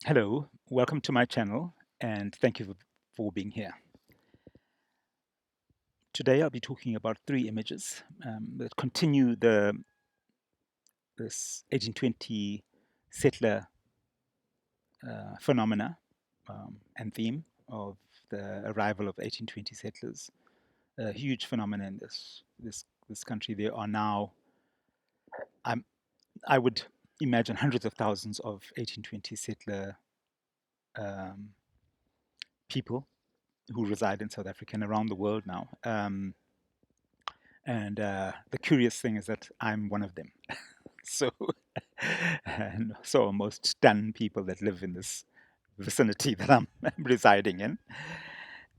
Hello, welcome to my channel, and thank you for being here. Today I'll be talking about three images that continue this 1820 settler phenomena and theme of the arrival of 1820 settlers. A huge phenomenon in this country. There are now, I'm, I would imagine, hundreds of thousands of 1820 settler um, people who reside in South Africa and around the world now. And the curious thing is that I'm one of them. So, and so are most done people that live in this vicinity that I'm residing in.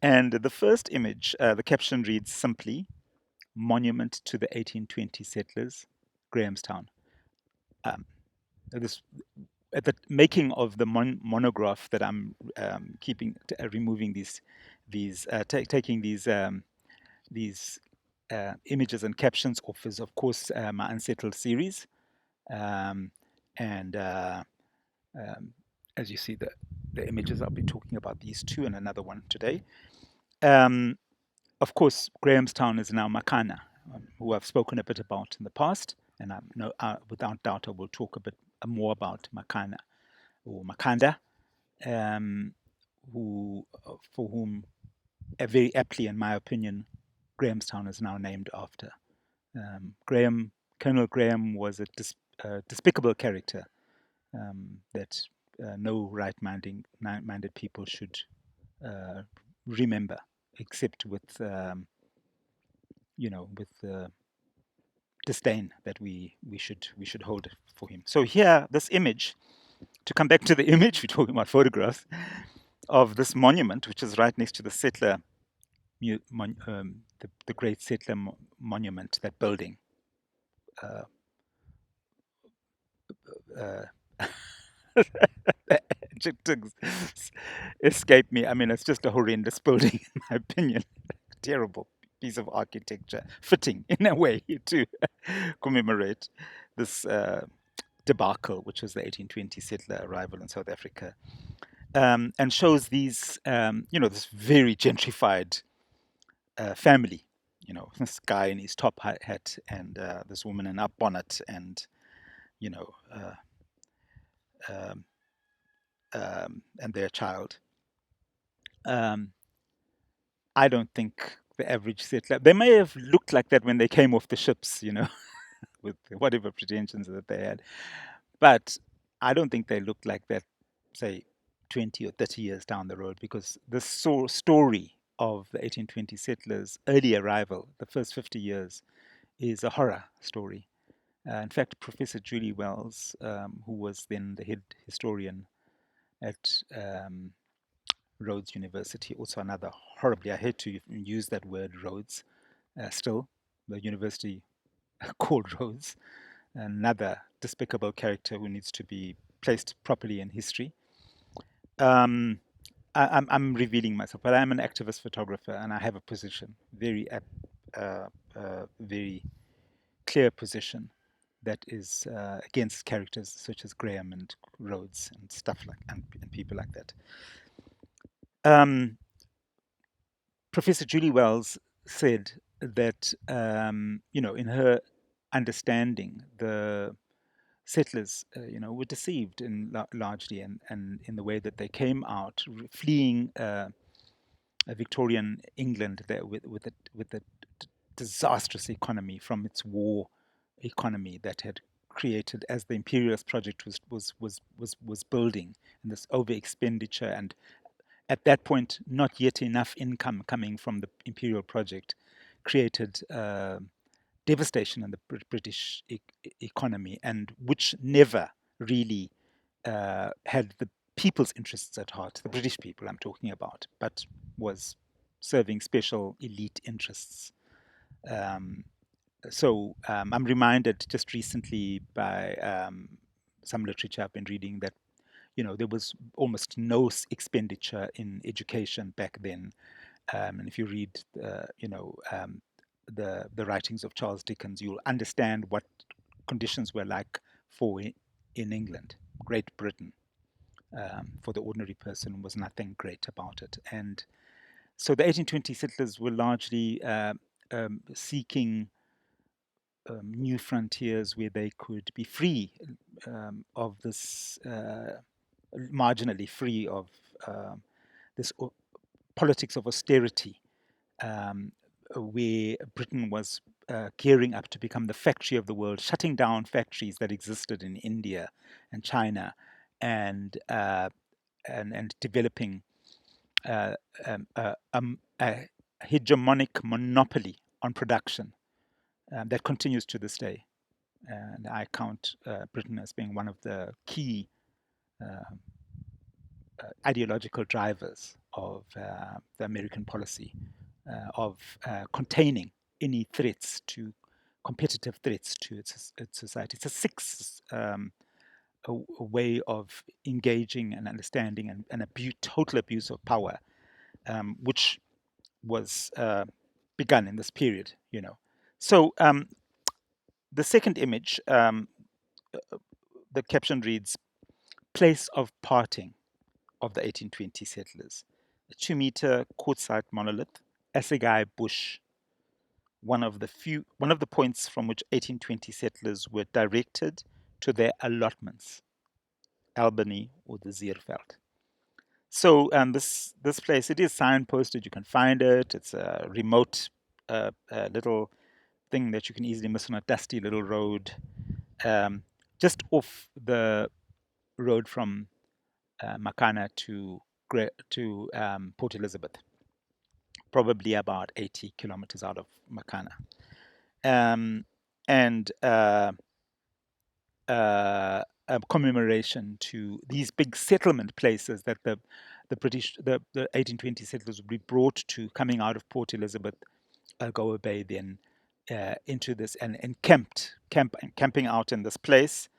And the first image, the caption reads simply, "Monument to the 1820 settlers, Grahamstown." Um, this at the making of the monograph that I'm removing taking these images and captions off is, of course, my Unsettled series. Um, and as you see, the images, I'll be talking about these two and another one today. Um, of course, Grahamstown is now Makana, who I've spoken a bit about in the past, and without doubt I will talk a bit more about Makana or Makanda, um, for whom, very aptly, in my opinion, Grahamstown is now named after. Colonel Graham was a despicable character that no right-minded people should uh, remember, except with with disdain that we should hold for him. So here, this image. To come back to the image, we're talking about photographs of this monument, which is right next to the settler, the great settler monument, that building. Uh, Adjectives escape me. I mean, it's just a horrendous building, in my opinion. Terrible piece of architecture, fitting in a way to commemorate this debacle, which was the 1820 settler arrival in South Africa, and shows this very gentrified family. This guy in his top hat and this woman in a bonnet, and you know, um, and their child. Um, I don't think the average settler. They may have looked like that when they came off the ships, with whatever pretensions that they had, but I don't think they looked like that, say, 20 or 30 years down the road, because the story of the 1820 settlers' early arrival, the first 50 years, is a horror story. In fact, Professor Julie Wells, who was then the head historian at Rhodes University, also another horribly, I hate to use that word, Rhodes, still, the university called Rhodes, another despicable character who needs to be placed properly in history. I'm revealing myself, but I'm an activist photographer, and I have a position, very clear position, that is against characters such as Graham and Rhodes and stuff and people like that. Professor Julie Wells said that in her understanding, the settlers were deceived largely, and in the way that they came out fleeing a Victorian England there with a disastrous economy from its war economy that had created as the imperialist project was building, and this over expenditure, and at that point not yet enough income coming from the imperial project, created devastation in the British economy, and which never really had the people's interests at heart, the British people I'm talking about, but was serving special elite interests. Um, I'm reminded just recently by some literature I've been reading that there was almost no expenditure in education back then. And if you read the writings of Charles Dickens, you'll understand what conditions were like in England, Great Britain. for the ordinary person was nothing great about it. And so the 1820 settlers were largely seeking new frontiers where they could be free of this, marginally free of um, this politics of austerity, um, where Britain was gearing up to become the factory of the world, shutting down factories that existed in India and China, and and developing uh, a hegemonic monopoly on production that continues to this day. And I count Britain as being one of the key uh, ideological drivers of the American policy of containing any threats to competitive threats to its society. It's a sixth a way of engaging and understanding and total abuse of power, which was begun in this period. So the second image, the caption reads, "Place of Parting of the 1820 settlers. A 2-meter quartzite monolith, assegai bush, one of the points from which 1820 settlers were directed to their allotments, Albany or the Zuurveld." So this place, it is signposted. You can find it. It's a remote little thing that you can easily miss on a dusty little road, um, just off the road from Makana to Port Elizabeth, probably about 80 kilometers out of Makana. Um, and A commemoration to these big settlement places that the 1820 settlers would be brought to coming out of Port Elizabeth, Algoa Bay, then into this and camping out in this place.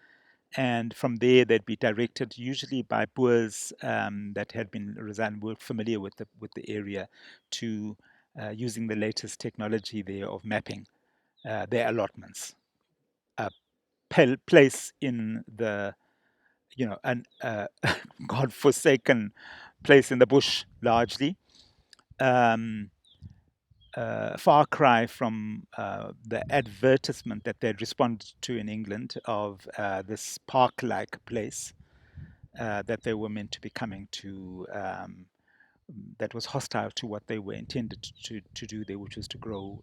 And from there, they'd be directed, usually by Boers that had been residing, were familiar with the area, to using the latest technology there of mapping their allotments. A place in the, an godforsaken place in the bush, largely. Um, Far cry from the advertisement that they'd responded to in England of this park-like place that they were meant to be coming to, that was hostile to what they were intended to do there, which was to grow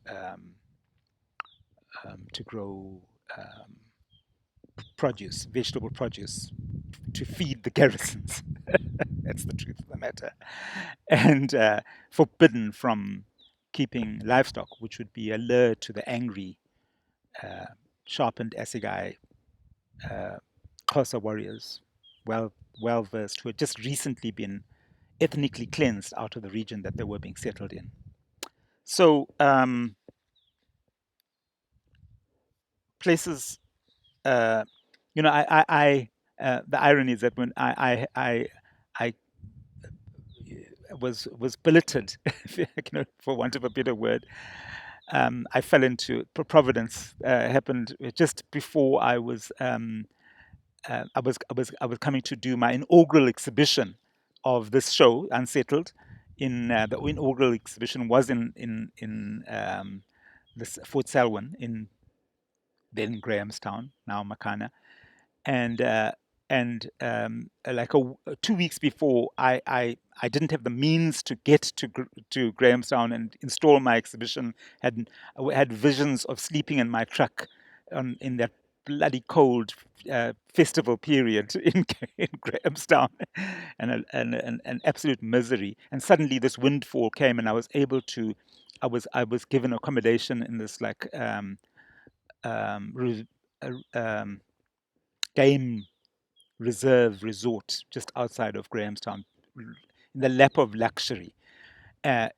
produce, vegetable produce, to feed the garrisons. That's the truth of the matter. And forbidden from keeping livestock, which would be a lure to the angry, uh, sharpened assegai Xhosa warriors, well well versed, who had just recently been ethnically cleansed out of the region that they were being settled in. So places, uh, the irony is that when I was billeted, for want of a better word, I fell into Providence. Happened just before I was coming to do my inaugural exhibition of this show, Unsettled. In the inaugural exhibition was in this Fort Selwyn in then Grahamstown, now Makana, and like 2 weeks before, I didn't have the means to get to Grahamstown and install my exhibition. I had visions of sleeping in my truck in that bloody cold festival period in Grahamstown, and an absolute misery. And suddenly this windfall came, and I was able to. I was given accommodation in this like re, game reserve resort just outside of Grahamstown, in the lap of luxury, uh,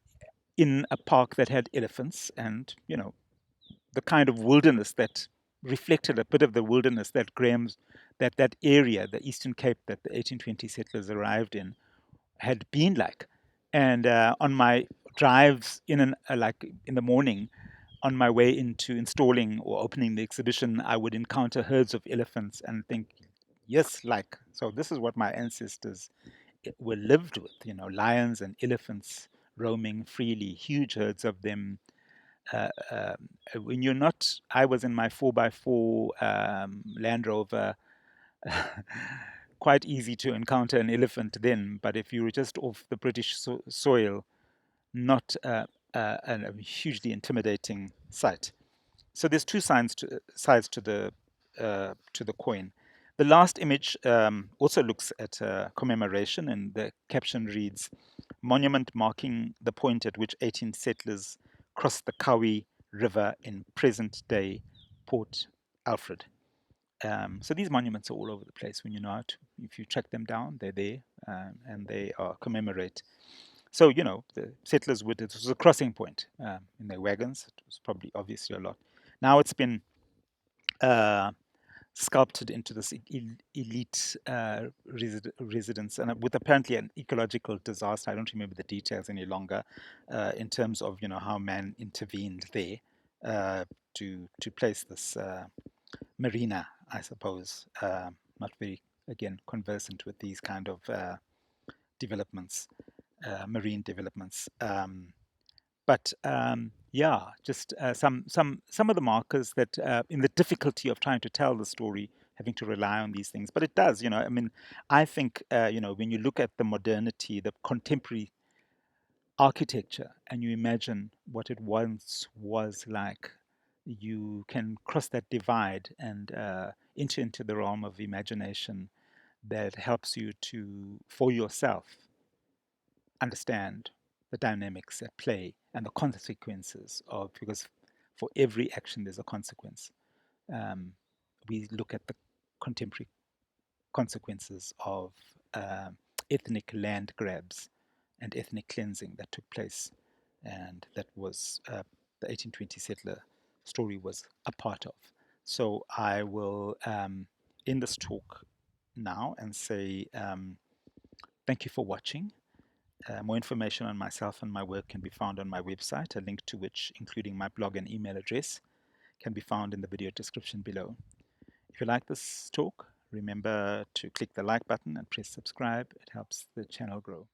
in a park that had elephants and, the kind of wilderness that reflected a bit of the wilderness that that area, the Eastern Cape that the 1820 settlers arrived in, had been like. And on my drives like in the morning, on my way into installing or opening the exhibition, I would encounter herds of elephants and think, Yes, like. So this is what my ancestors were lived with, lions and elephants roaming freely, huge herds of them. When you're not, I was in my 4 by 4 Land Rover, quite easy to encounter an elephant then, but if you were just off the British soil, not a hugely intimidating sight. So there's two sides to the coin. The last image also looks at commemoration, and the caption reads, "Monument marking the point at which 18 settlers crossed the Kawi River in present-day Port Alfred." So these monuments are all over the place. When you know how to, if you track them down, they're there, and they are commemorate. So, the settlers would, it was a crossing point in their wagons. It was probably obviously a lot. Now it's been uh, sculpted into this elite residence, and with apparently an ecological disaster. I don't remember the details any longer in terms of, how man intervened there to place this marina, I suppose. Not very, again, conversant with these kind of developments, marine developments. But yeah, just some of the markers that in the difficulty of trying to tell the story, having to rely on these things. But it does, I mean, I think when you look at the modernity, the contemporary architecture, and you imagine what it once was like, you can cross that divide and enter into the realm of imagination that helps you to, for yourself, understand the dynamics at play and the consequences of, because for every action there's a consequence. Um, we look at the contemporary consequences of ethnic land grabs and ethnic cleansing that took place, and that was the 1820 settler story was a part of. So I will end this talk now and say thank you for watching. More information on myself and my work can be found on my website, a link to which, including my blog and email address, can be found in the video description below. If you like this talk, remember to click the like button and press subscribe. It helps the channel grow.